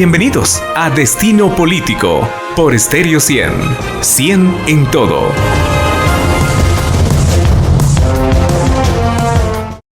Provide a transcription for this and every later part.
Bienvenidos a Destino Político por Estéreo 100. 100 en todo.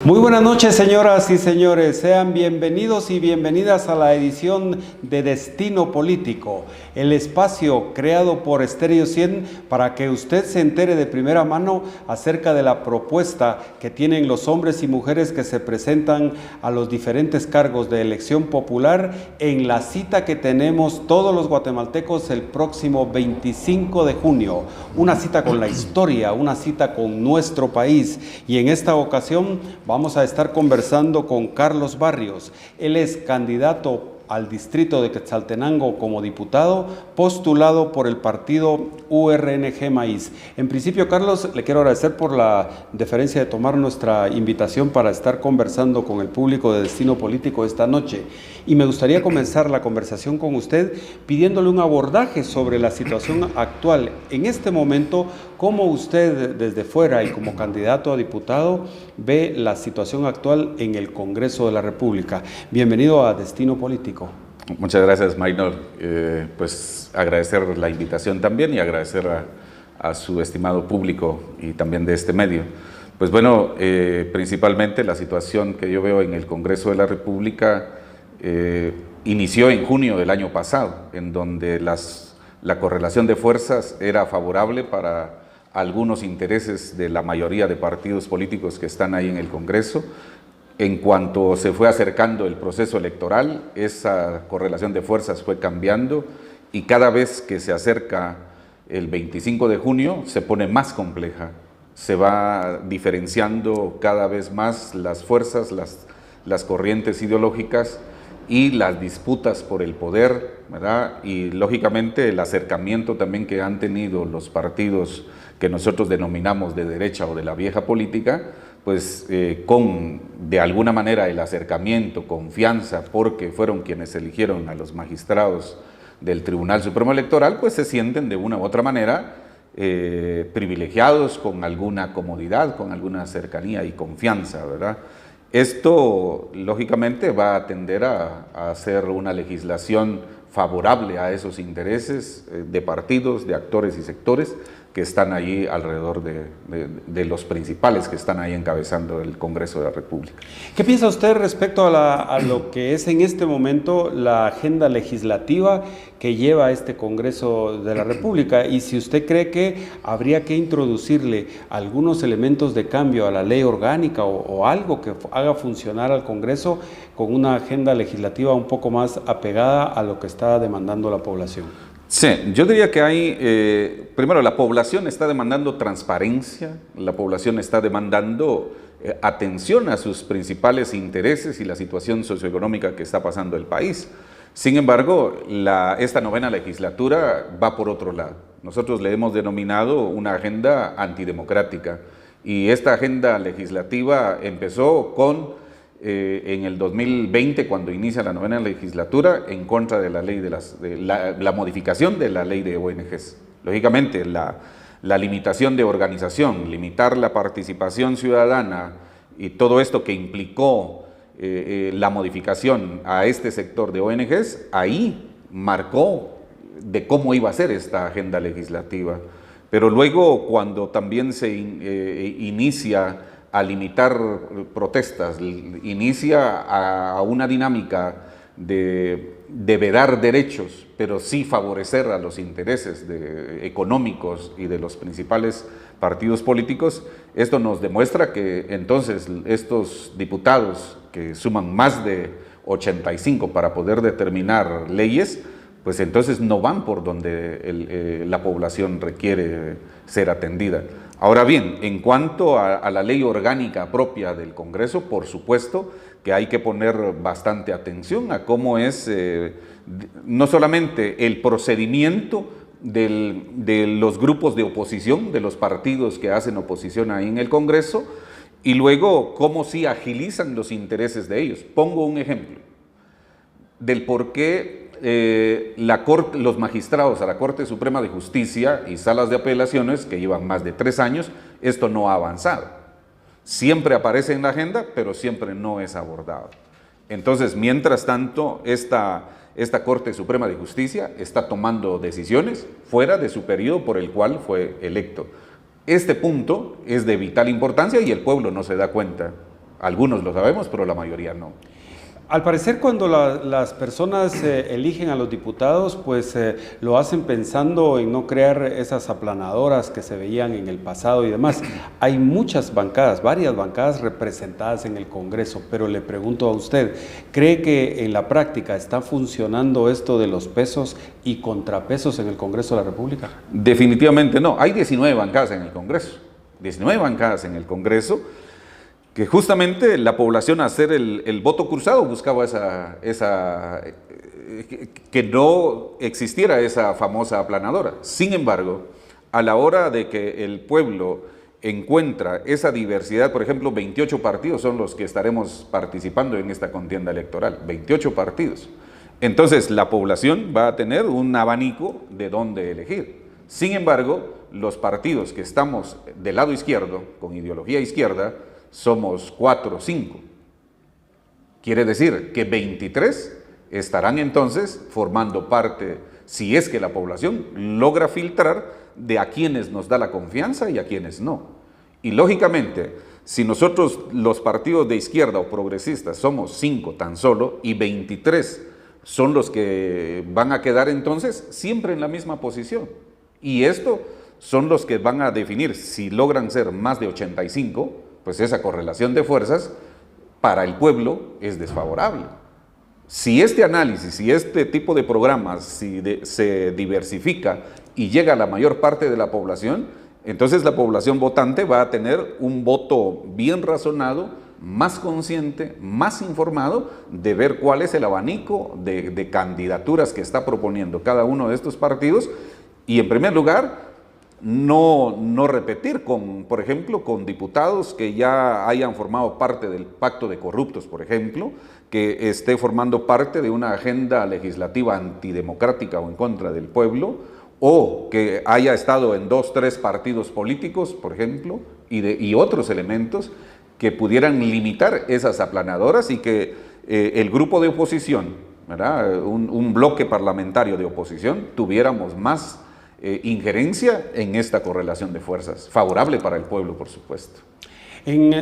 Muy buenas noches, señoras y señores. Sean bienvenidos y bienvenidas a la edición de Destino Político, el espacio creado por Estéreo 100 para que usted se entere de primera mano acerca de la propuesta que tienen los hombres y mujeres que se presentan a los diferentes cargos de elección popular en la cita que tenemos todos los guatemaltecos el próximo 25 de junio. Una cita con la historia, una cita con nuestro país. Y en esta ocasión vamos a estar conversando con Carlos Barrios. Él es candidato al distrito de Quetzaltenango como diputado, postulado por el partido URNG Maíz. En principio, Carlos, le quiero agradecer por la deferencia de tomar nuestra invitación para estar conversando con el público de Destino Político esta noche. Y me gustaría comenzar la conversación con usted pidiéndole un abordaje sobre la situación actual. En este momento, ¿cómo usted desde fuera y como candidato a diputado ve la situación actual en el Congreso de la República? Bienvenido a Destino Político. Muchas gracias, Maynor. Pues agradecer la invitación también y agradecer a su estimado público y también de este medio. Pues bueno, principalmente la situación que yo veo en el Congreso de la República inició en junio del año pasado, en donde la correlación de fuerzas era favorable para algunos intereses de la mayoría de partidos políticos que están ahí en el Congreso. En cuanto se fue acercando el proceso electoral, esa correlación de fuerzas fue cambiando y cada vez que se acerca el 25 de junio se pone más compleja. Se va diferenciando cada vez más las fuerzas, las corrientes ideológicas y las disputas por el poder, ¿verdad? Y lógicamente el acercamiento también que han tenido los partidos que nosotros denominamos de derecha o de la vieja política, pues con de alguna manera el acercamiento, confianza, porque fueron quienes eligieron a los magistrados del Tribunal Supremo Electoral, pues se sienten de una u otra manera privilegiados, con alguna comodidad, con alguna cercanía y confianza, ¿verdad? Esto lógicamente va a tender a hacer una legislación favorable a esos intereses de partidos, de actores y sectores que están allí alrededor de los principales que están ahí encabezando el Congreso de la República. ¿Qué piensa usted respecto a lo que es en este momento la agenda legislativa que lleva este Congreso de la República? Y si usted cree que habría que introducirle algunos elementos de cambio a la ley orgánica o algo que haga funcionar al Congreso con una agenda legislativa un poco más apegada a lo que está demandando la población. Sí, yo diría que hay, primero, la población está demandando transparencia, la población está demandando atención a sus principales intereses y la situación socioeconómica que está pasando el país. Sin embargo, esta novena legislatura va por otro lado. Nosotros le hemos denominado una agenda antidemocrática y esta agenda legislativa empezó con en el 2020, cuando inicia la novena legislatura, en contra de la ley de la modificación de la ley de ONGs. Lógicamente, la limitación de organización, limitar la participación ciudadana y todo esto que implicó la modificación a este sector de ONGs, ahí marcó de cómo iba a ser esta agenda legislativa. Pero luego, cuando también se inicia a limitar protestas, inicia a una dinámica de vedar derechos, pero sí favorecer a los intereses económicos y de los principales partidos políticos, esto nos demuestra que entonces estos diputados que suman más de 85 para poder determinar leyes, pues entonces no van por donde la población requiere ser atendida. Ahora bien, en cuanto a la ley orgánica propia del Congreso, por supuesto que hay que poner bastante atención a cómo es no solamente el procedimiento de los grupos de oposición, de los partidos que hacen oposición ahí en el Congreso, y luego cómo sí agilizan los intereses de ellos. Pongo un ejemplo del por qué los magistrados a la Corte Suprema de Justicia y salas de apelaciones, que llevan más de 3 años, esto no ha avanzado. Siempre aparece en la agenda, pero siempre no es abordado. Entonces, mientras tanto, esta Corte Suprema de Justicia está tomando decisiones fuera de su periodo por el cual fue electo. Este punto es de vital importancia y el pueblo no se da cuenta. Algunos lo sabemos, pero la mayoría no. Al parecer, cuando las personas eligen a los diputados, pues lo hacen pensando en no crear esas aplanadoras que se veían en el pasado y demás. Hay muchas bancadas, varias bancadas representadas en el Congreso, pero le pregunto a usted, ¿cree que en la práctica está funcionando esto de los pesos y contrapesos en el Congreso de la República? Definitivamente no. Hay 19 bancadas en el Congreso. 19 bancadas en el Congreso, que justamente la población, a hacer el voto cruzado, buscaba que no existiera esa famosa aplanadora. Sin embargo, a la hora de que el pueblo encuentra esa diversidad, por ejemplo, 28 partidos son los que estaremos participando en esta contienda electoral, 28 partidos. Entonces, la población va a tener un abanico de dónde elegir. Sin embargo, los partidos que estamos del lado izquierdo, con ideología izquierda, somos 4 o 5. Quiere decir que 23 estarán entonces formando parte, si es que la población logra filtrar de a quienes nos da la confianza y a quienes no. Y lógicamente, si nosotros los partidos de izquierda o progresistas somos 5 tan solo y 23 son los que van a quedar entonces siempre en la misma posición. Y esto son los que van a definir si logran ser más de 85, pues esa correlación de fuerzas para el pueblo es desfavorable. Si este análisis, si este tipo de programas se diversifica y llega a la mayor parte de la población, entonces la población votante va a tener un voto bien razonado, más consciente, más informado de ver cuál es el abanico de candidaturas que está proponiendo cada uno de estos partidos y, en primer lugar, no repetir, por ejemplo, con diputados que ya hayan formado parte del pacto de corruptos, por ejemplo, que esté formando parte de una agenda legislativa antidemocrática o en contra del pueblo, o que haya estado en 2 o 3 partidos políticos, por ejemplo, y otros elementos que pudieran limitar esas aplanadoras y que el grupo de oposición, ¿verdad? Un bloque parlamentario de oposición, tuviéramos más injerencia en esta correlación de fuerzas, favorable para el pueblo, por supuesto.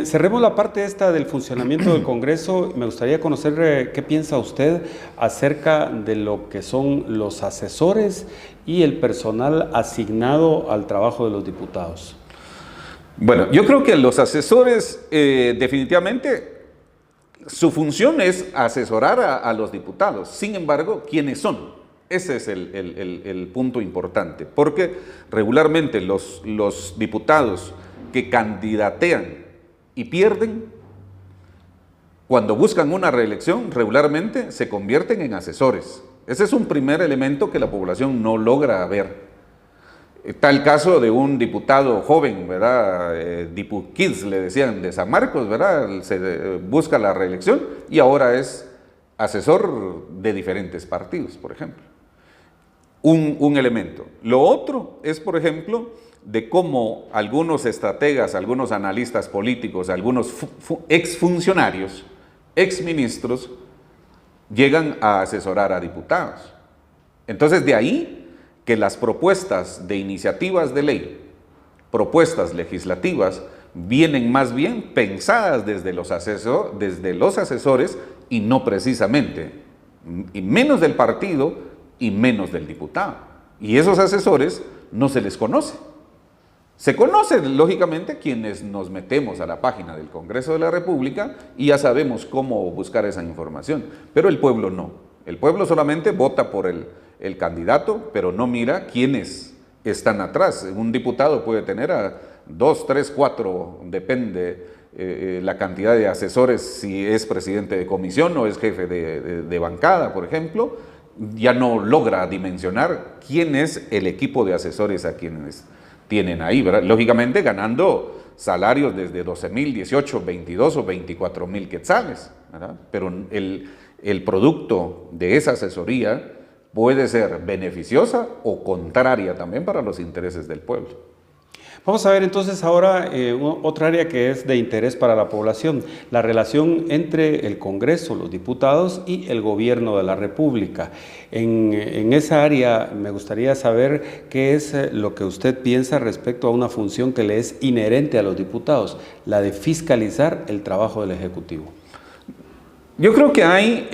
Cerremos la parte esta del funcionamiento del Congreso. Me gustaría conocer qué piensa usted acerca de lo que son los asesores y el personal asignado al trabajo de los diputados. Bueno, yo creo que los asesores definitivamente su función es asesorar a los diputados. Sin embargo, ¿quiénes son? Ese es el punto importante, porque regularmente los diputados que candidatean y pierden, cuando buscan una reelección, regularmente se convierten en asesores. Ese es un primer elemento que la población no logra ver. Está el caso de un diputado joven, ¿verdad? Dipukids, le decían, de San Marcos, ¿verdad? Se busca la reelección y ahora es asesor de diferentes partidos, por ejemplo. Un elemento. Lo otro es, por ejemplo, de cómo algunos estrategas, algunos analistas políticos, algunos exfuncionarios, exministros, llegan a asesorar a diputados. Entonces, de ahí que las propuestas de iniciativas de ley, propuestas legislativas, vienen más bien pensadas desde los asesores y no precisamente, y menos del partido y menos del diputado. Y esos asesores no se les conoce. Se conocen, lógicamente, quienes nos metemos a la página del Congreso de la República y ya sabemos cómo buscar esa información, pero el pueblo no. El pueblo solamente vota por el candidato, pero no mira quiénes están atrás. Un diputado puede tener a 2, 3, 4, depende la cantidad de asesores, si es presidente de comisión o es jefe de bancada, por ejemplo, ya no logra dimensionar quién es el equipo de asesores a quienes tienen ahí, ¿verdad? Lógicamente ganando salarios desde 12,000, 18, 22 o 24,000 quetzales, ¿verdad? Pero el producto de esa asesoría puede ser beneficiosa o contraria también para los intereses del pueblo. Vamos a ver entonces ahora otra área que es de interés para la población, la relación entre el Congreso, los diputados y el gobierno de la República. En esa área me gustaría saber qué es lo que usted piensa respecto a una función que le es inherente a los diputados, la de fiscalizar el trabajo del Ejecutivo. Yo creo que hay,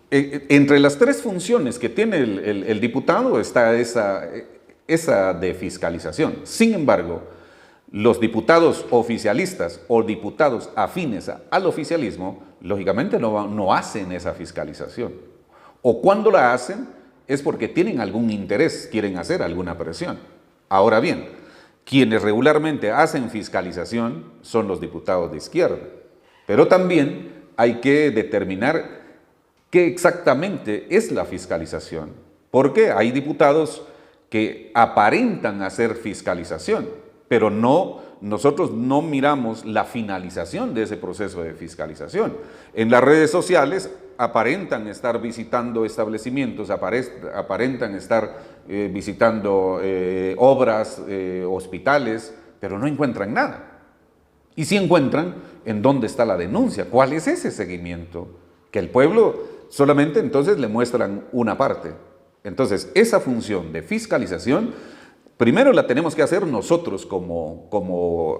entre las tres funciones que tiene el diputado está esa de fiscalización. Sin embargo, los diputados oficialistas o diputados afines al oficialismo, lógicamente no hacen esa fiscalización. O cuando la hacen es porque tienen algún interés, quieren hacer alguna presión. Ahora bien, quienes regularmente hacen fiscalización son los diputados de izquierda. Pero también hay que determinar qué exactamente es la fiscalización. Porque hay diputados que aparentan hacer fiscalización, pero nosotros no miramos la finalización de ese proceso de fiscalización. En las redes sociales aparentan estar visitando establecimientos, aparentan estar visitando obras, hospitales, pero no encuentran nada. Y si encuentran, ¿en dónde está la denuncia? ¿Cuál es ese seguimiento? Que el pueblo solamente entonces le muestran una parte. Entonces, esa función de fiscalización, primero la tenemos que hacer nosotros como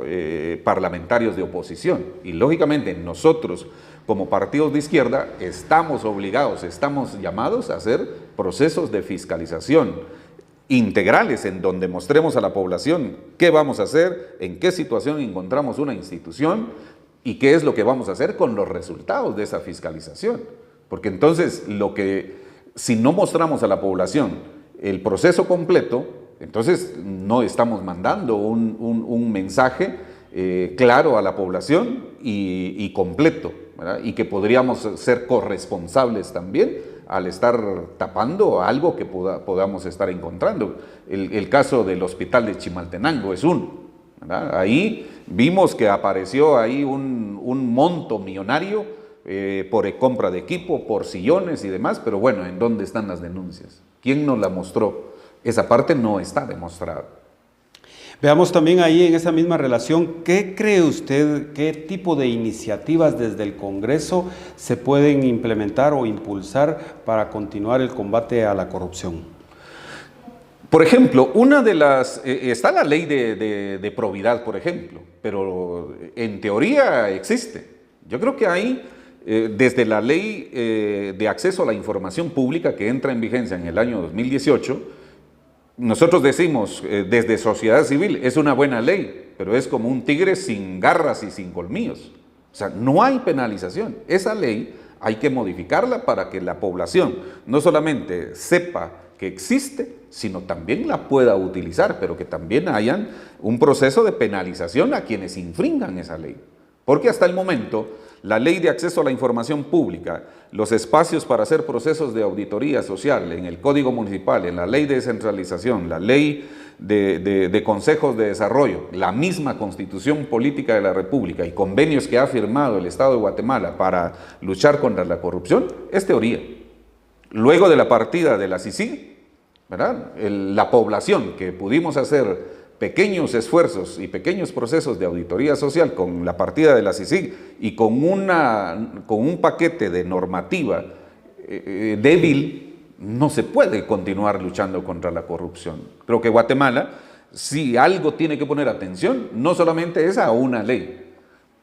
parlamentarios de oposición. Y lógicamente nosotros como partidos de izquierda estamos obligados, estamos llamados a hacer procesos de fiscalización integrales en donde mostremos a la población qué vamos a hacer, en qué situación encontramos una institución y qué es lo que vamos a hacer con los resultados de esa fiscalización. Porque entonces si no mostramos a la población el proceso completo, entonces no estamos mandando un mensaje claro a la población y completo, ¿verdad? Y que podríamos ser corresponsables también al estar tapando algo que podamos estar encontrando. El caso del hospital de Chimaltenango es uno, ¿verdad? Ahí vimos que apareció ahí un monto millonario por compra de equipo, por sillones y demás, pero bueno, ¿en dónde están las denuncias? ¿Quién nos la mostró? Esa parte no está demostrada. Veamos también ahí en esa misma relación, ¿qué cree usted, qué tipo de iniciativas desde el Congreso se pueden implementar o impulsar para continuar el combate a la corrupción? Por ejemplo, una de las, está la ley de probidad, por ejemplo, pero en teoría existe. Yo creo que ahí, desde la ley de acceso a la información pública que entra en vigencia en el año 2018, nosotros decimos desde sociedad civil, es una buena ley, pero es como un tigre sin garras y sin colmillos. O sea, no hay penalización. Esa ley hay que modificarla para que la población no solamente sepa que existe, sino también la pueda utilizar, pero que también hayan un proceso de penalización a quienes infringan esa ley. Porque hasta el momento, la ley de acceso a la información pública, los espacios para hacer procesos de auditoría social en el Código Municipal, en la ley de descentralización, la ley de consejos de desarrollo, la misma Constitución Política de la República y convenios que ha firmado el Estado de Guatemala para luchar contra la corrupción, es teoría. Luego de la partida de la CICIG, ¿verdad? La población que pudimos hacer pequeños esfuerzos y pequeños procesos de auditoría social con la partida de la CICIG y con un paquete de normativa débil, no se puede continuar luchando contra la corrupción. Creo que Guatemala, si algo tiene que poner atención, no solamente es a una ley,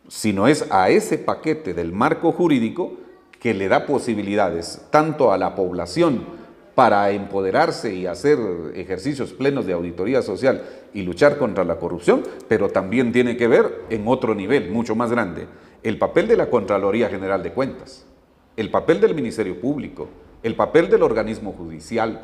sino es a ese paquete del marco jurídico que le da posibilidades tanto a la población para empoderarse y hacer ejercicios plenos de auditoría social y luchar contra la corrupción, pero también tiene que ver en otro nivel, mucho más grande, el papel de la Contraloría General de Cuentas, el papel del Ministerio Público, el papel del organismo judicial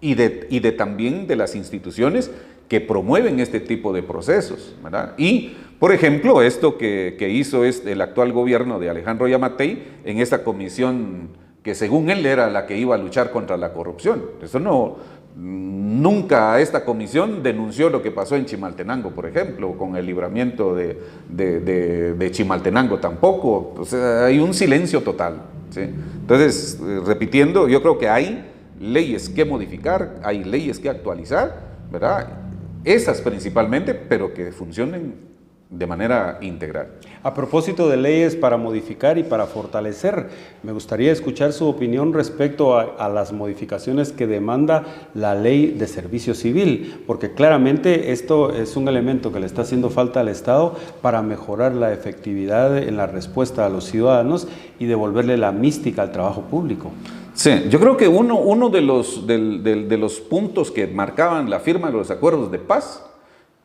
y también de las instituciones que promueven este tipo de procesos, ¿verdad? Y, por ejemplo, esto que hizo el actual gobierno de Alejandro Yamatei en esta comisión que según él era la que iba a luchar contra la corrupción. Nunca esta comisión denunció lo que pasó en Chimaltenango, por ejemplo, con el libramiento de Chimaltenango tampoco. O sea, hay un silencio total, ¿sí? Entonces, repitiendo, yo creo que hay leyes que modificar, hay leyes que actualizar, ¿verdad? esas principalmente, pero que funcionen de manera integral. A propósito de leyes para modificar y para fortalecer, me gustaría escuchar su opinión respecto a las modificaciones que demanda la ley de servicio civil, porque claramente esto es un elemento que le está haciendo falta al Estado para mejorar la efectividad en la respuesta a los ciudadanos y devolverle la mística al trabajo público. Sí, yo creo que uno de los puntos que marcaban la firma de los acuerdos de paz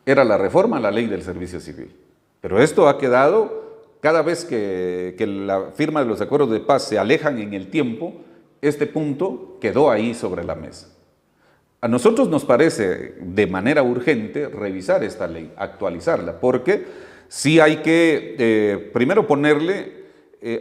era la reforma a la ley del servicio civil. Pero esto ha quedado, cada vez que la firma de los acuerdos de paz se alejan en el tiempo, este punto quedó ahí sobre la mesa. A nosotros nos parece de manera urgente revisar esta ley, actualizarla, porque sí hay que primero ponerle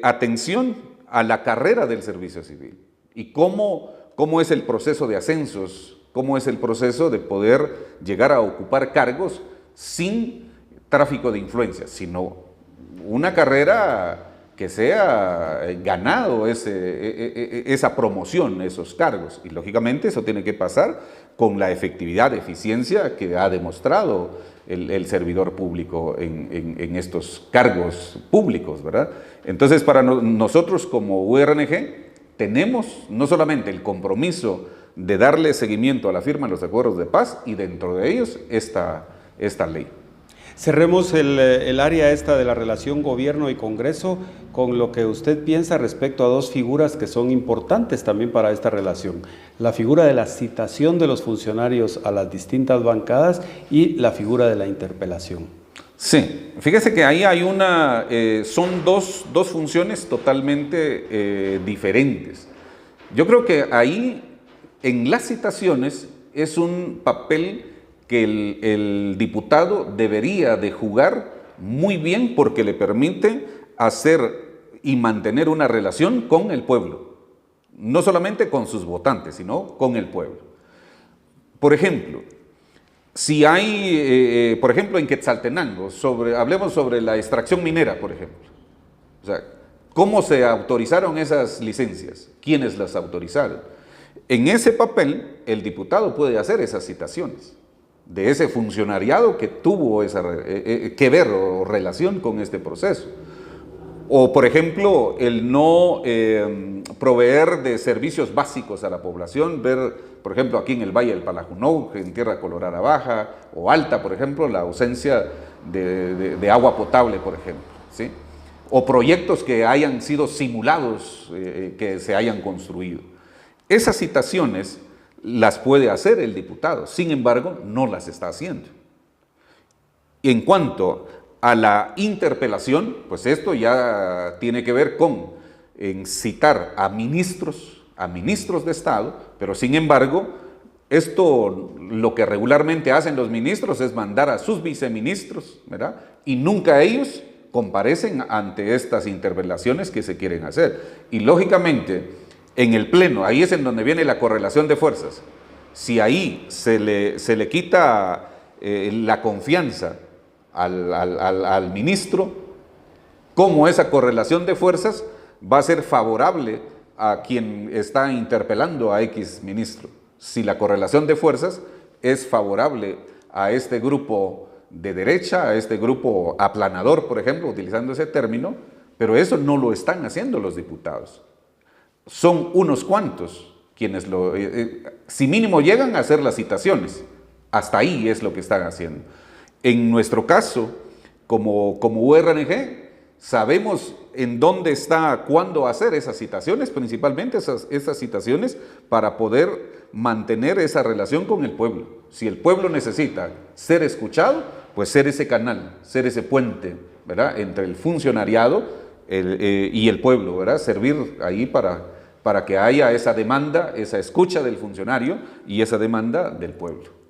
atención a la carrera del servicio civil y cómo es el proceso de ascensos, cómo es el proceso de poder llegar a ocupar cargos sin tráfico de influencias, sino una carrera que sea ganado esa promoción, esos cargos. Y lógicamente eso tiene que pasar con la efectividad, eficiencia que ha demostrado el servidor público en estos cargos públicos, ¿verdad? Entonces, para nosotros como URNG tenemos no solamente el compromiso de darle seguimiento a la firma de los acuerdos de paz y dentro de ellos esta ley. Cerremos el área esta de la relación gobierno y Congreso con lo que usted piensa respecto a dos figuras que son importantes también para esta relación. La figura de la citación de los funcionarios a las distintas bancadas y la figura de la interpelación. Sí, fíjese que ahí hay son dos funciones totalmente diferentes. Yo creo que ahí en las citaciones es un papel que el diputado debería de jugar muy bien porque le permite hacer y mantener una relación con el pueblo, no solamente con sus votantes, sino con el pueblo. Por ejemplo, si hay, por ejemplo, en Quetzaltenango, hablemos sobre la extracción minera, por ejemplo. O sea, ¿cómo se autorizaron esas licencias? ¿Quiénes las autorizaron? En ese papel, el diputado puede hacer esas citaciones de ese funcionariado que tuvo que ver o relación con este proceso. O, por ejemplo, el no proveer de servicios básicos a la población, ver, por ejemplo, aquí en el Valle del Palajunó, en Tierra Colorada Baja o Alta, por ejemplo, la ausencia de agua potable, por ejemplo, ¿sí? O proyectos que hayan sido simulados, que se hayan construido. Esas citaciones las puede hacer el diputado, sin embargo, no las está haciendo. Y en cuanto a la interpelación, pues esto ya tiene que ver con citar a ministros de Estado, pero sin embargo, esto lo que regularmente hacen los ministros es mandar a sus viceministros, ¿verdad? Y nunca ellos comparecen ante estas interpelaciones que se quieren hacer. Y lógicamente, en el Pleno, ahí es en donde viene la correlación de fuerzas. Si ahí se le quita la confianza al ministro, ¿cómo esa correlación de fuerzas va a ser favorable a quien está interpelando a X ministro? Si la correlación de fuerzas es favorable a este grupo de derecha, a este grupo aplanador, por ejemplo, utilizando ese término, pero eso no lo están haciendo los diputados. Son unos cuantos quienes si mínimo llegan a hacer las citaciones. Hasta ahí es lo que están haciendo. En nuestro caso, como URNG, sabemos en dónde está, cuándo hacer esas citaciones, principalmente esas citaciones para poder mantener esa relación con el pueblo. Si el pueblo necesita ser escuchado, pues ser ese canal, ser ese puente, ¿verdad?, entre el funcionariado y el pueblo, ¿verdad? Servir ahí para que haya esa demanda, esa escucha del funcionario y esa demanda del pueblo.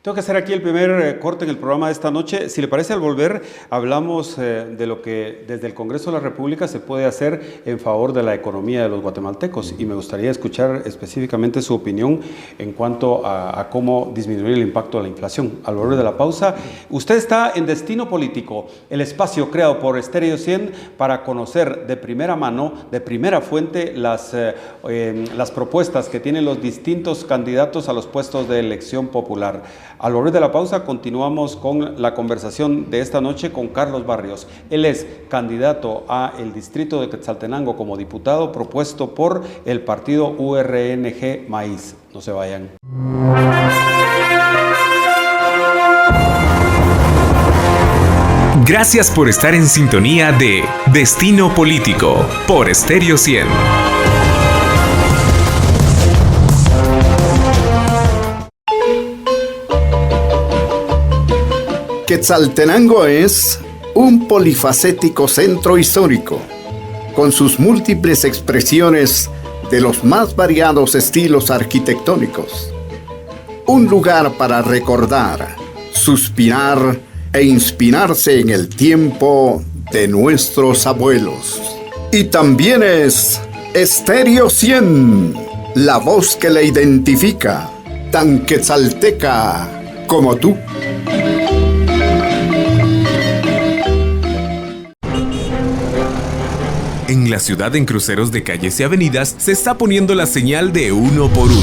Tengo que hacer aquí el primer corte en el programa de esta noche. Si le parece, al volver hablamos de lo que desde el Congreso de la República se puede hacer en favor de la economía de los guatemaltecos y me gustaría escuchar específicamente su opinión en cuanto a cómo disminuir el impacto de la inflación. Al volver de la pausa, usted está en Destino Político, el espacio creado por Estéreo 100 para conocer de primera mano, de primera fuente, las propuestas que tienen los distintos candidatos a los puestos de elección popular. Al volver de la pausa continuamos con la conversación de esta noche con Carlos Barrios. Él es candidato a el distrito de Quetzaltenango como diputado propuesto por el partido URNG Maíz. No se vayan. Gracias por estar en sintonía de Destino Político por Estéreo 100. Quetzaltenango es un polifacético centro histórico, con sus múltiples expresiones de los más variados estilos arquitectónicos. Un lugar para recordar, suspirar e inspirarse en el tiempo de nuestros abuelos. Y también es Estéreo 100, la voz que le identifica, tan quetzalteca como tú. En la ciudad, en cruceros de calles y avenidas, se está poniendo la señal de 1 por 1.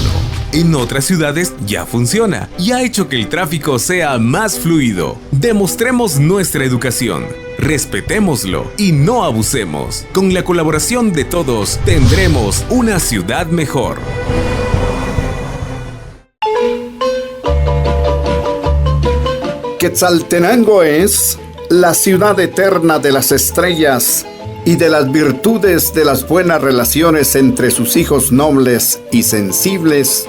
En otras ciudades ya funciona y ha hecho que el tráfico sea más fluido. Demostremos nuestra educación, respetémoslo y no abusemos. Con la colaboración de todos, tendremos una ciudad mejor. Quetzaltenango es la ciudad eterna de las estrellas y de las virtudes de las buenas relaciones entre sus hijos nobles y sensibles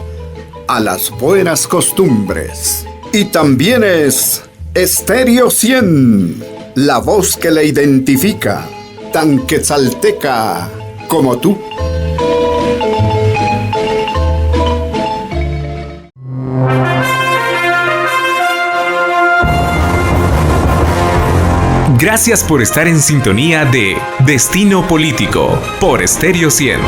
a las buenas costumbres. Y también es Estéreo 100, la voz que le identifica, tan quetzalteca como tú. Gracias por estar en sintonía de Destino Político por Estéreo 100.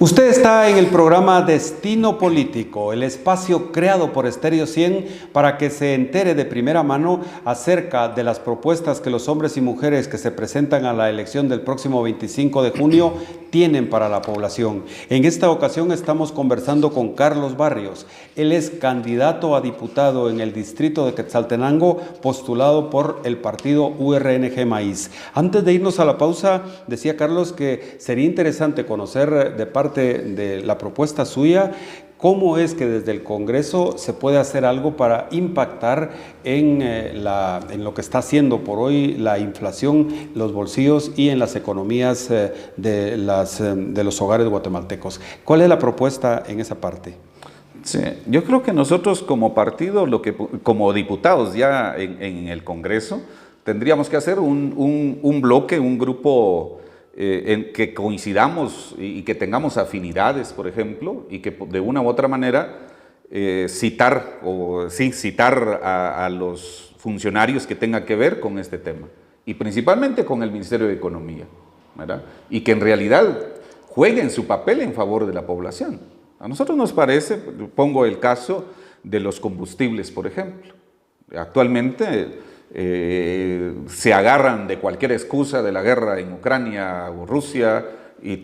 Usted está en el programa Destino Político, el espacio creado por Estéreo 100 para que se entere de primera mano acerca de las propuestas que los hombres y mujeres que se presentan a la elección del próximo 25 de junio tienen para la población. En esta ocasión estamos conversando con Carlos Barrios. Él es candidato a diputado en el distrito de Quetzaltenango, postulado por el partido URNG Maíz. Antes de irnos a la pausa, decía Carlos que sería interesante conocer de parte de la propuesta suya cómo es que desde el Congreso se puede hacer algo para impactar en lo que está haciendo por hoy la inflación, los bolsillos y en las economías de los hogares guatemaltecos. ¿Cuál es la propuesta en esa parte? Sí, yo creo que nosotros como partido, como diputados ya en el Congreso, tendríamos que hacer un bloque, un grupo en que coincidamos y que tengamos afinidades, por ejemplo, y que de una u otra manera citar a los funcionarios que tengan que ver con este tema, y principalmente con el Ministerio de Economía, ¿verdad? Y que en realidad jueguen su papel en favor de la población. A nosotros nos parece, pongo el caso de los combustibles, por ejemplo. Actualmente se agarran de cualquier excusa de la guerra en Ucrania o Rusia y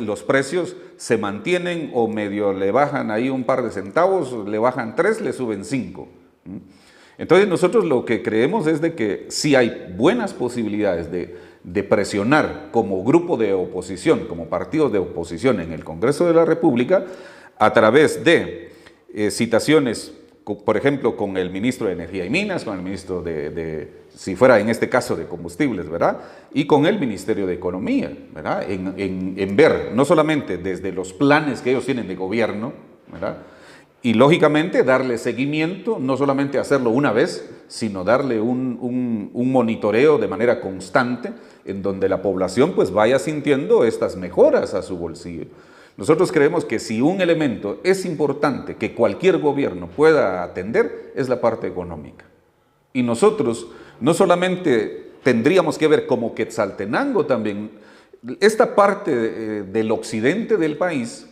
los precios se mantienen o medio le bajan ahí un par de centavos, le bajan 3, le suben 5. Entonces nosotros lo que creemos es de que sí hay buenas posibilidades de presionar como grupo de oposición, como partidos de oposición en el Congreso de la República a través de citaciones, por ejemplo, con el ministro de Energía y Minas, con el ministro si fuera en este caso de combustibles, ¿verdad? Y con el Ministerio de Economía, ¿verdad? En ver, no solamente desde los planes que ellos tienen de gobierno, ¿verdad? Y lógicamente darle seguimiento, no solamente hacerlo una vez, sino darle un monitoreo de manera constante, en donde la población pues vaya sintiendo estas mejoras a su bolsillo. Nosotros creemos que si un elemento es importante que cualquier gobierno pueda atender, es la parte económica. Y nosotros no solamente tendríamos que ver como Quetzaltenango también, esta parte del occidente del país,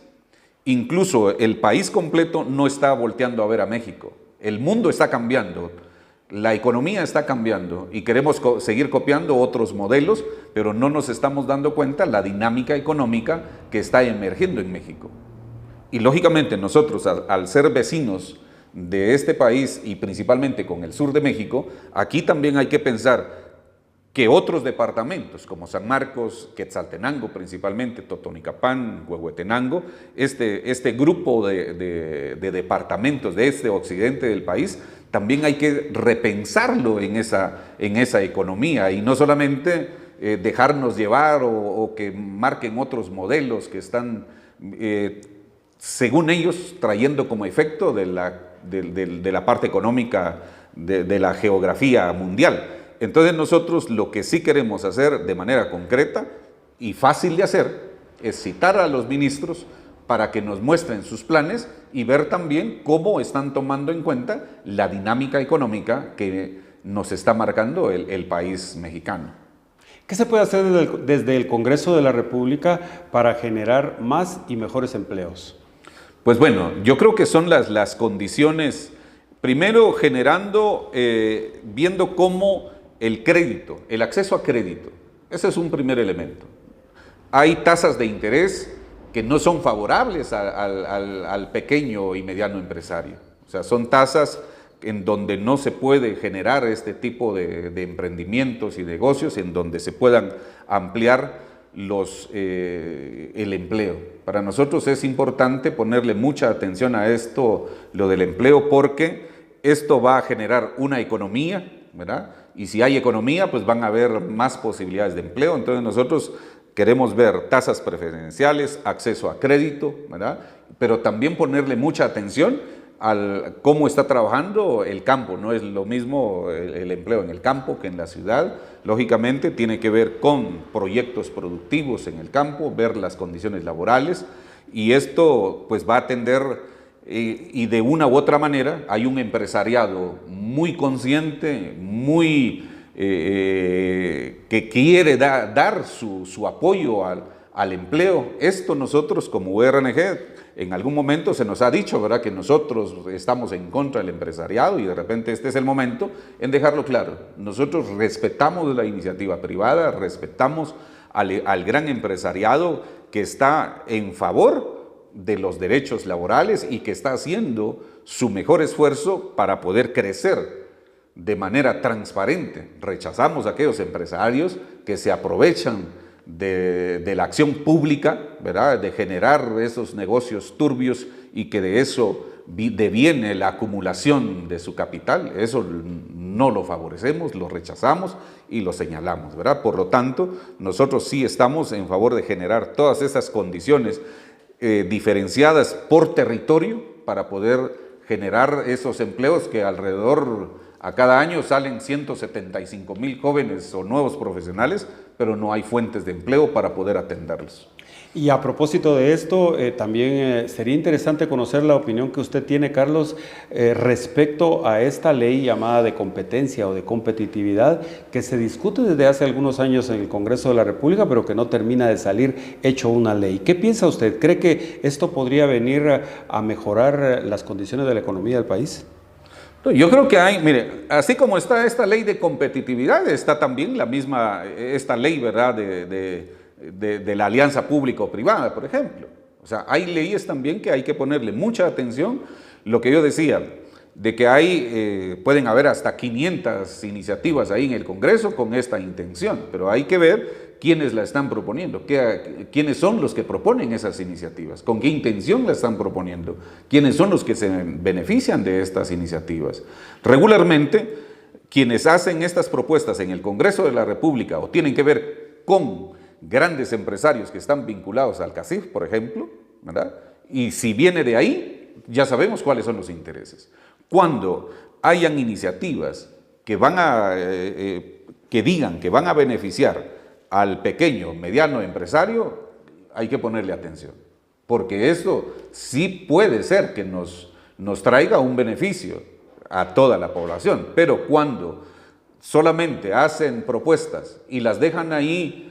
incluso el país completo no está volteando a ver a México. El mundo está cambiando, la economía está cambiando y queremos seguir copiando otros modelos, pero no nos estamos dando cuenta la dinámica económica que está emergiendo en México. Y lógicamente nosotros, al ser vecinos de este país y principalmente con el sur de México, aquí también hay que pensar que otros departamentos como San Marcos, Quetzaltenango principalmente, Totonicapán, Huehuetenango, este grupo de departamentos de este occidente del país, también hay que repensarlo en esa economía y no solamente dejarnos llevar o que marquen otros modelos que están, según ellos, trayendo como efecto de la parte económica de la geografía mundial. Entonces nosotros lo que sí queremos hacer de manera concreta y fácil de hacer es citar a los ministros para que nos muestren sus planes y ver también cómo están tomando en cuenta la dinámica económica que nos está marcando el país mexicano. ¿Qué se puede hacer desde el Congreso de la República para generar más y mejores empleos? Pues bueno, yo creo que son las condiciones, primero generando, viendo cómo el crédito, el acceso a crédito, ese es un primer elemento. Hay tasas de interés que no son favorables al pequeño y mediano empresario. O sea, son tasas en donde no se puede generar este tipo de emprendimientos y negocios, en donde se puedan ampliar el empleo. Para nosotros es importante ponerle mucha atención a esto, lo del empleo, porque esto va a generar una economía, ¿verdad? Y si hay economía, pues van a haber más posibilidades de empleo. Entonces nosotros queremos ver tasas preferenciales, acceso a crédito, ¿verdad? Pero también ponerle mucha atención al cómo está trabajando el campo. No es lo mismo el empleo en el campo que en la ciudad. Lógicamente tiene que ver con proyectos productivos en el campo, ver las condiciones laborales, y esto pues va a atender, y de una u otra manera hay un empresariado muy consciente, muy que quiere dar su apoyo al empleo. Esto nosotros como URNG en algún momento se nos ha dicho, ¿verdad?, que nosotros estamos en contra del empresariado, y de repente este es el momento en dejarlo claro. Nosotros respetamos la iniciativa privada, respetamos al gran empresariado que está en favor de los derechos laborales y que está haciendo su mejor esfuerzo para poder crecer de manera transparente. Rechazamos a aquellos empresarios que se aprovechan de la acción pública, ¿verdad?, de generar esos negocios turbios y que de eso deviene la acumulación de su capital. Eso no lo favorecemos, lo rechazamos y lo señalamos, ¿verdad? Por lo tanto, nosotros sí estamos en favor de generar todas esas condiciones diferenciadas por territorio para poder generar esos empleos que alrededor a cada año salen 175,000 jóvenes o nuevos profesionales, pero no hay fuentes de empleo para poder atenderlos. Y a propósito de esto, también sería interesante conocer la opinión que usted tiene, Carlos, respecto a esta ley llamada de competencia o de competitividad, que se discute desde hace algunos años en el Congreso de la República, pero que no termina de salir hecho una ley. ¿Qué piensa usted? ¿Cree que esto podría venir a mejorar las condiciones de la economía del país? Yo creo que hay, mire, así como está esta ley de competitividad, está también esta ley, ¿verdad?, de la alianza público-privada, por ejemplo. O sea, hay leyes también que hay que ponerle mucha atención. Lo que yo decía, de que pueden haber hasta 500 iniciativas ahí en el Congreso con esta intención, pero hay que ver quiénes la están proponiendo, quiénes son los que proponen esas iniciativas, con qué intención la están proponiendo, quiénes son los que se benefician de estas iniciativas. Regularmente, quienes hacen estas propuestas en el Congreso de la República o tienen que ver con grandes empresarios que están vinculados al CACIF, por ejemplo, ¿verdad? Y si viene de ahí, ya sabemos cuáles son los intereses. Cuando hayan iniciativas que digan que van a beneficiar al pequeño, mediano empresario, hay que ponerle atención, porque esto sí puede ser que nos traiga un beneficio a toda la población, pero cuando solamente hacen propuestas y las dejan ahí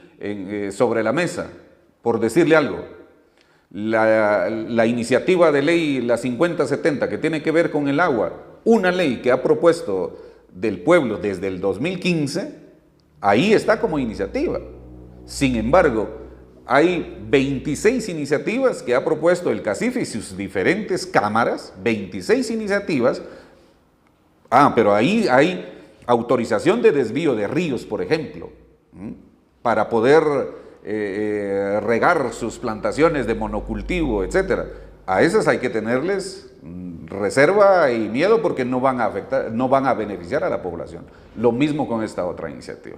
sobre la mesa, por decirle algo, la iniciativa de ley, la 5070, que tiene que ver con el agua, una ley que ha propuesto del pueblo desde el 2015, ahí está como iniciativa. Sin embargo, hay 26 iniciativas que ha propuesto el CACIF y sus diferentes cámaras, 26 iniciativas. Pero ahí hay autorización de desvío de ríos, por ejemplo, para poder regar sus plantaciones de monocultivo, etcétera. A esas hay que tenerles reserva y miedo porque no van a beneficiar a la población. Lo mismo con esta otra iniciativa.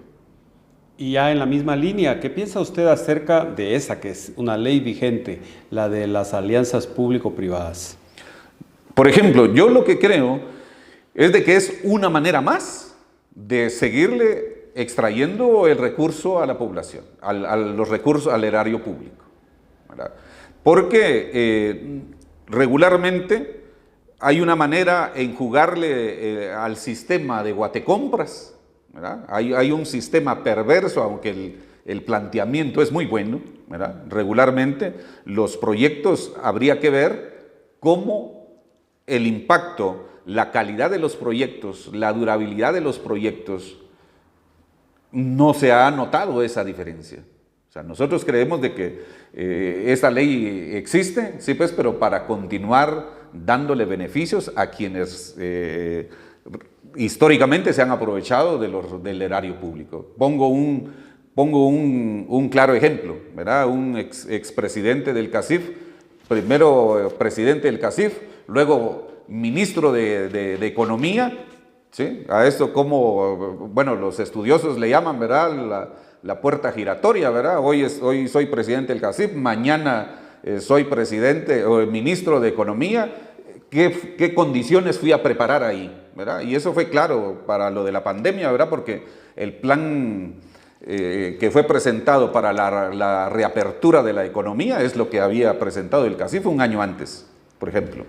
Y ya en la misma línea, ¿qué piensa usted acerca de esa que es una ley vigente, la de las alianzas público-privadas? Por ejemplo, yo lo que creo es de que es una manera más de seguirle extrayendo el recurso a la población, los recursos al erario público, ¿verdad? Porque regularmente hay una manera en jugarle al sistema de guatecompras, ¿verdad? Hay un sistema perverso, aunque el planteamiento es muy bueno, ¿verdad? Regularmente los proyectos habría que ver cómo el impacto, la calidad de los proyectos, la durabilidad de los proyectos, no se ha notado esa diferencia. O sea, nosotros creemos de que esta ley existe, sí pues, pero para continuar dándole beneficios a quienes históricamente se han aprovechado del erario público. Pongo un claro ejemplo, ¿verdad? Un expresidente del CACIF, primero presidente del CACIF, luego ministro de Economía, ¿sí? A esto como, bueno, los estudiosos le llaman, ¿verdad? La puerta giratoria, ¿verdad? Hoy soy presidente del CACIF, mañana soy presidente o ministro de Economía. ¿Qué condiciones fui a preparar ahí, ¿verdad? Y eso fue claro para lo de la pandemia, ¿verdad? Porque el plan que fue presentado para la reapertura de la economía es lo que había presentado el CACIF un año antes, por ejemplo.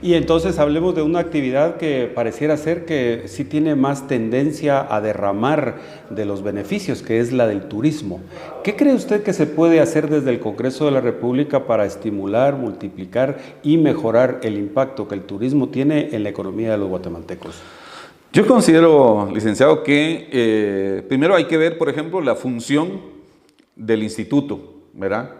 Y entonces hablemos de una actividad que pareciera ser que sí tiene más tendencia a derramar de los beneficios, que es la del turismo. ¿Qué cree usted que se puede hacer desde el Congreso de la República para estimular, multiplicar y mejorar el impacto que el turismo tiene en la economía de los guatemaltecos? Yo considero, licenciado, que primero hay que ver, por ejemplo, la función del instituto, ¿verdad?,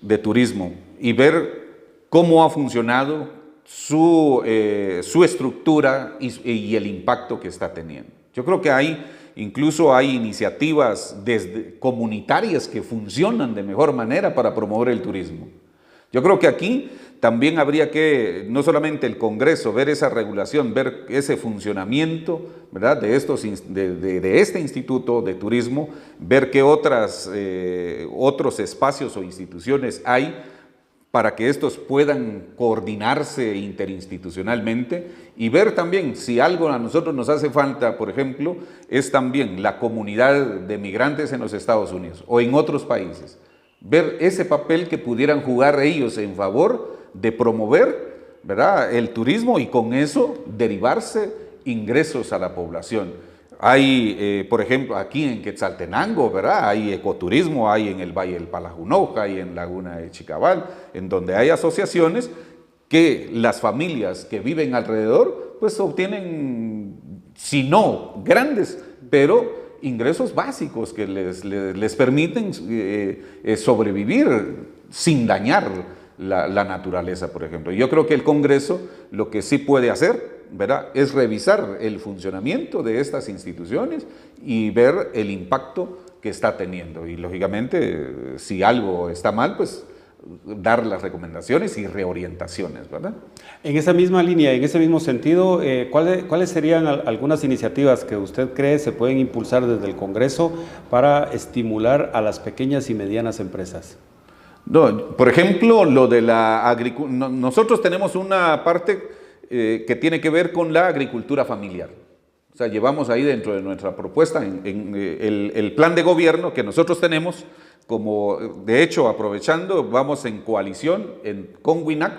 de turismo, y ver cómo ha funcionado su estructura y el impacto que está teniendo. Yo creo que incluso hay iniciativas comunitarias que funcionan de mejor manera para promover el turismo. Yo creo que aquí también habría que, no solamente el Congreso, ver esa regulación, ver ese funcionamiento, ¿verdad?, de este Instituto de Turismo, ver qué otros espacios o instituciones hay para que estos puedan coordinarse interinstitucionalmente, y ver también si algo a nosotros nos hace falta, por ejemplo, es también la comunidad de migrantes en los Estados Unidos o en otros países. Ver ese papel que pudieran jugar ellos en favor de promover, ¿verdad?, el turismo y con eso derivarse ingresos a la población. Hay, por ejemplo, aquí en Quetzaltenango, ¿verdad?, hay ecoturismo, hay en el Valle del Palajunoja, hay en Laguna de Chicabal, en donde hay asociaciones que las familias que viven alrededor, pues obtienen, si no grandes, pero ingresos básicos que les permiten sobrevivir sin dañar la naturaleza, por ejemplo. Yo creo que el Congreso lo que sí puede hacer, ¿verdad?, es revisar el funcionamiento de estas instituciones y ver el impacto que está teniendo. Y lógicamente, si algo está mal, pues dar las recomendaciones y reorientaciones, ¿verdad? En esa misma línea, en ese mismo sentido, ¿cuáles serían algunas iniciativas que usted cree se pueden impulsar desde el Congreso para estimular a las pequeñas y medianas empresas? No, por ejemplo, lo de la agricultura. Nosotros tenemos una parte que tiene que ver con la agricultura familiar. O sea, llevamos ahí dentro de nuestra propuesta, en el plan de gobierno que nosotros tenemos, como de hecho aprovechando, vamos en coalición con WINAC,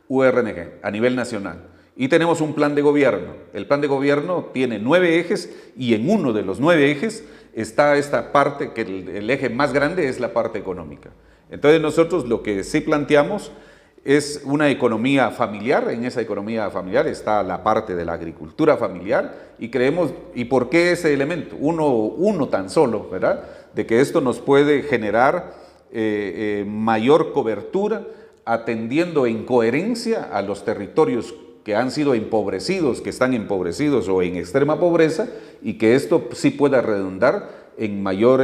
URNG, a nivel nacional. Y tenemos un plan de gobierno. El plan de gobierno tiene 9 ejes y en uno de los 9 ejes está esta parte, que el eje más grande es la parte económica. Entonces nosotros lo que sí planteamos es una economía familiar. En esa economía familiar está la parte de la agricultura familiar y creemos, ¿y por qué ese elemento? Uno tan solo, ¿verdad?, de que esto nos puede generar mayor cobertura, atendiendo en coherencia a los territorios que han sido empobrecidos, que están empobrecidos o en extrema pobreza, y que esto sí pueda redundar en mayor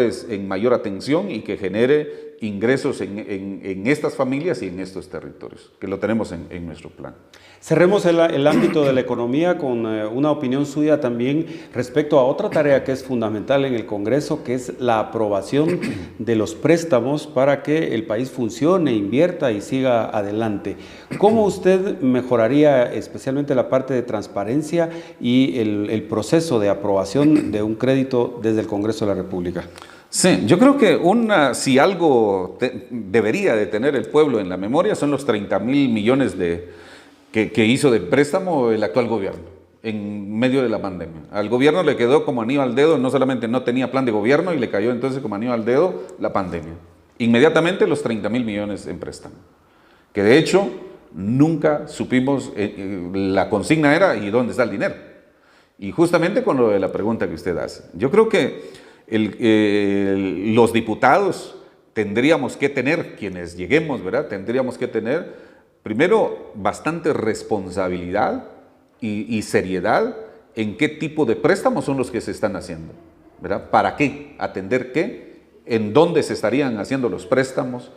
atención y que genere ingresos en estas familias y en estos territorios, que lo tenemos en nuestro plan. Cerremos el ámbito de la economía con una opinión suya también respecto a otra tarea que es fundamental en el Congreso, que es la aprobación de los préstamos para que el país funcione, invierta y siga adelante. ¿Cómo usted mejoraría especialmente la parte de transparencia y el proceso de aprobación de un crédito desde el Congreso de la República? Sí, yo creo que si algo debería de tener el pueblo en la memoria son los 30,000 millones que hizo de préstamo el actual gobierno en medio de la pandemia. Al gobierno le quedó como anillo al dedo, no solamente no tenía plan de gobierno y le cayó entonces como anillo al dedo la pandemia. Inmediatamente los 30,000 millones en préstamo, que de hecho nunca supimos, la consigna era ¿y dónde está el dinero? Y justamente con lo de la pregunta que usted hace, yo creo que los diputados tendríamos que tener, quienes lleguemos, ¿verdad? Tendríamos que tener, primero, bastante responsabilidad y seriedad en qué tipo de préstamos son los que se están haciendo, ¿verdad? ¿Para qué? ¿Atender qué? ¿En dónde se estarían haciendo los préstamos?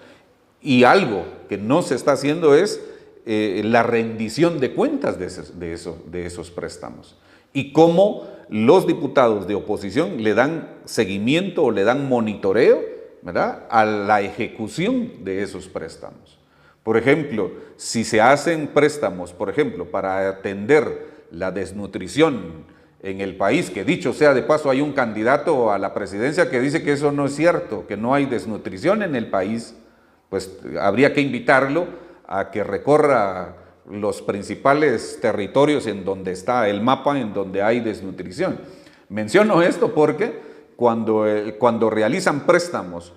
Y algo que no se está haciendo es la rendición de cuentas de esos préstamos. Y cómo los diputados de oposición le dan seguimiento o le dan monitoreo, ¿verdad?, a la ejecución de esos préstamos. Por ejemplo, si se hacen préstamos, por ejemplo, para atender la desnutrición en el país, que dicho sea de paso hay un candidato a la presidencia que dice que eso no es cierto, que no hay desnutrición en el país, pues habría que invitarlo a que recorra los principales territorios en donde está el mapa, en donde hay desnutrición. Menciono esto porque cuando realizan préstamos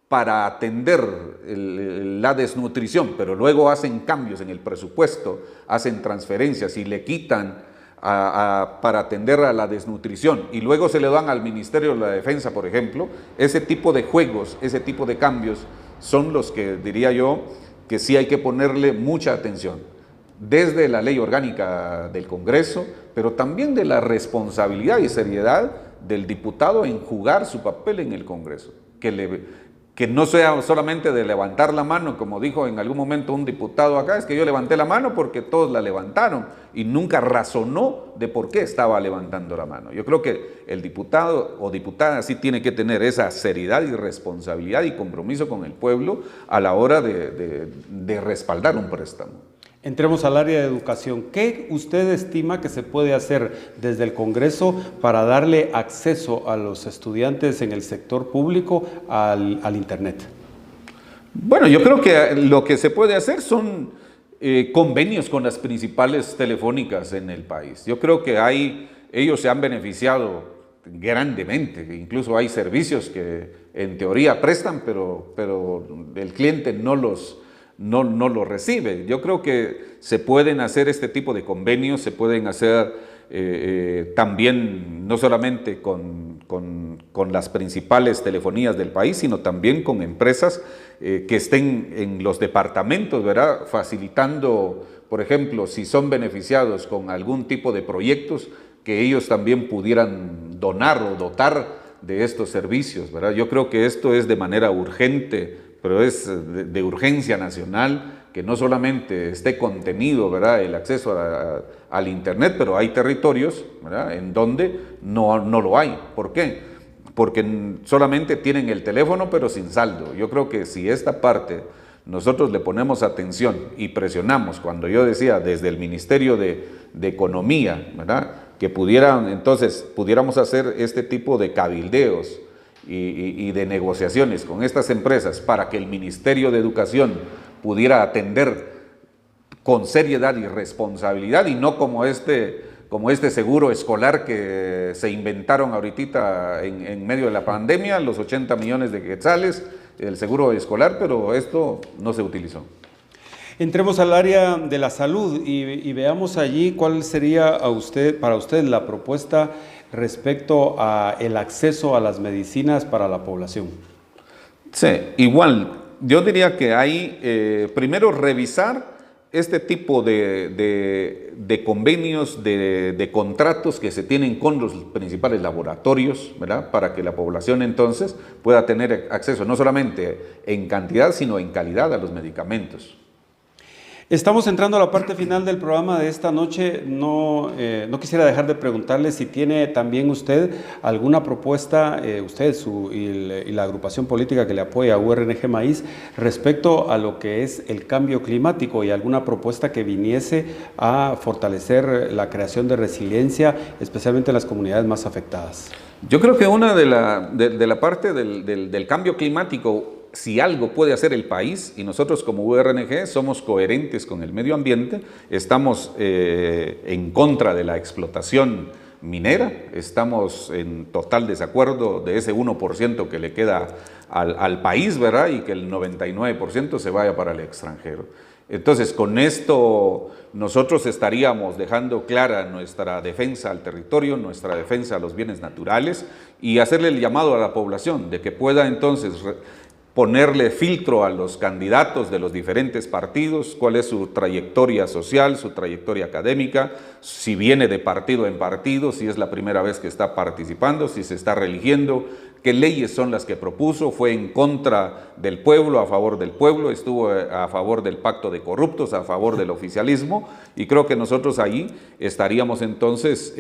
para atender la desnutrición, pero luego hacen cambios en el presupuesto, hacen transferencias y le quitan para atender a la desnutrición y luego se le dan al Ministerio de la Defensa, por ejemplo, ese tipo de juegos, ese tipo de cambios son los que diría yo que sí hay que ponerle mucha atención. Desde la ley orgánica del Congreso, pero también de la responsabilidad y seriedad del diputado en jugar su papel en el Congreso, que no sea solamente de levantar la mano, como dijo en algún momento un diputado acá, es que yo levanté la mano porque todos la levantaron y nunca razonó de por qué estaba levantando la mano. Yo creo que el diputado o diputada sí tiene que tener esa seriedad y responsabilidad y compromiso con el pueblo a la hora de respaldar un préstamo. Entremos al área de educación. ¿Qué usted estima que se puede hacer desde el Congreso para darle acceso a los estudiantes en el sector público al Internet? Bueno, yo creo que lo que se puede hacer son convenios con las principales telefónicas en el país. Yo creo que ellos se han beneficiado grandemente, incluso hay servicios que en teoría prestan, pero el cliente no lo recibe. Yo creo que se pueden hacer este tipo de convenios, se pueden hacer también no solamente con las principales telefonías del país, sino también con empresas que estén en los departamentos, ¿verdad?, facilitando, por ejemplo, si son beneficiados con algún tipo de proyectos, que ellos también pudieran donar o dotar de estos servicios, ¿verdad? Yo creo que esto es de manera urgente, pero es de urgencia nacional, que no solamente esté contenido, ¿verdad?, el acceso al Internet, pero hay territorios, ¿verdad?, en donde no lo hay. ¿Por qué? Porque solamente tienen el teléfono, pero sin saldo. Yo creo que si esta parte nosotros le ponemos atención y presionamos, cuando yo decía desde el Ministerio de Economía, ¿verdad?, que pudiéramos hacer este tipo de cabildeos y de negociaciones con estas empresas para que el Ministerio de Educación pudiera atender con seriedad y responsabilidad y no como este seguro escolar que se inventaron ahorita en medio de la pandemia, los 80 millones de quetzales, el seguro escolar, pero esto no se utilizó. Entremos al área de la salud y veamos allí cuál sería para usted la propuesta respecto a el acceso a las medicinas para la población. Sí, igual, Yo diría que hay, primero, revisar este tipo de convenios, de contratos que se tienen con los principales laboratorios, ¿verdad? Para que la población entonces pueda tener acceso no solamente en cantidad, sino en calidad a los medicamentos. Estamos entrando a la parte final del programa de esta noche. No quisiera dejar de preguntarle si tiene también usted alguna propuesta, usted y la agrupación política que le apoya a URNG Maíz, respecto a lo que es el cambio climático y alguna propuesta que viniese a fortalecer la creación de resiliencia, especialmente en las comunidades más afectadas. Yo creo que una de la parte del cambio climático, si algo puede hacer el país, y nosotros como URNG somos coherentes con el medio ambiente, estamos en contra de la explotación minera, estamos en total desacuerdo de ese 1% que le queda al país, ¿verdad? Y que el 99% se vaya para el extranjero. Entonces, con esto nosotros estaríamos dejando clara nuestra defensa al territorio, nuestra defensa a los bienes naturales, y hacerle el llamado a la población de que pueda entonces ponerle filtro a los candidatos de los diferentes partidos, cuál es su trayectoria social, su trayectoria académica, si viene de partido en partido, si es la primera vez que está participando, si se está reeligiendo, qué leyes son las que propuso, fue en contra del pueblo, a favor del pueblo, estuvo a favor del pacto de corruptos, a favor del oficialismo, y creo que nosotros ahí estaríamos entonces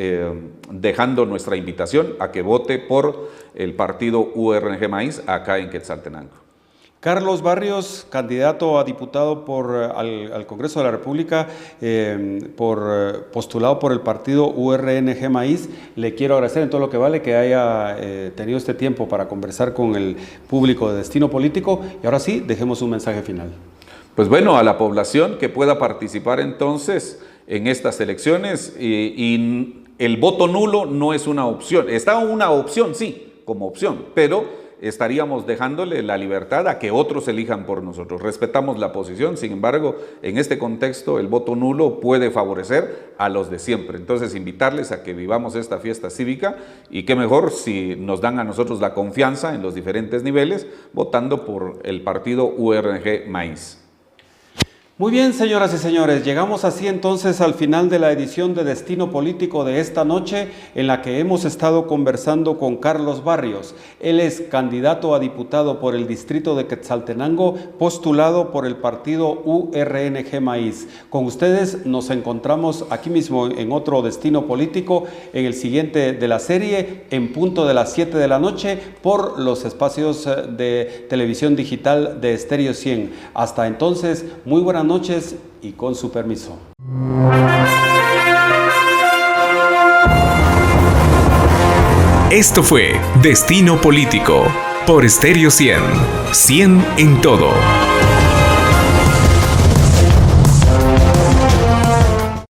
dejando nuestra invitación a que vote por el partido URNG Maíz acá en Quetzaltenango. Carlos Barrios, candidato a diputado al Congreso de la República, postulado por el partido URNG Maíz, le quiero agradecer en todo lo que vale que haya tenido este tiempo para conversar con el público de Destino Político, y ahora sí, dejemos un mensaje final. Pues bueno, a la población que pueda participar entonces en estas elecciones, y el voto nulo no es una opción, está una opción, sí, como opción, pero estaríamos dejándole la libertad a que otros elijan por nosotros. Respetamos la posición, sin embargo, en este contexto el voto nulo puede favorecer a los de siempre. Entonces, invitarles a que vivamos esta fiesta cívica, y qué mejor si nos dan a nosotros la confianza en los diferentes niveles, votando por el partido URNG Maíz. Muy bien, señoras y señores, llegamos así entonces al final de la edición de Destino Político de esta noche, en la que hemos estado conversando con Carlos Barrios. Él es candidato a diputado por el distrito de Quetzaltenango, postulado por el partido URNG Maíz. Con ustedes nos encontramos aquí mismo en otro Destino Político, en el siguiente de la serie, en punto de las 7 de la noche, por los espacios de televisión digital de Estéreo 100. Hasta entonces, muy buenas noches y con su permiso. Esto fue Destino Político por Estéreo 100. 100 en todo.